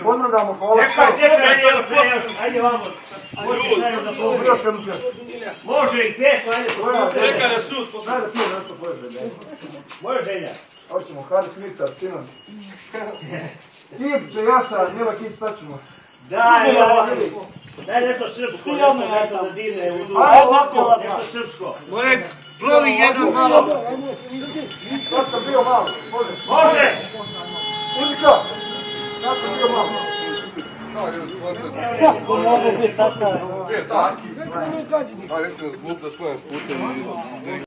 Pozdravljamo, hvala. Ajde vamo. Još jednu pjesmu. Može i pjesmu, ajde. Čekaj na sud. Daj da ti je nešto tvoje želje. Može želja. Hoćemo, Haris Mitar, Sinan. Kip, Čejasa, Mila Kip, šta ćemo? Daj nešto srpsko, nešto da divne u duhu. Nešto srpsko. Morek, plovi jedan malo. Sad sam bio malo, može. Može! Muzika! Sad sam bio malo. Ko mogu biti tako? Recimo, zbog da svojem putem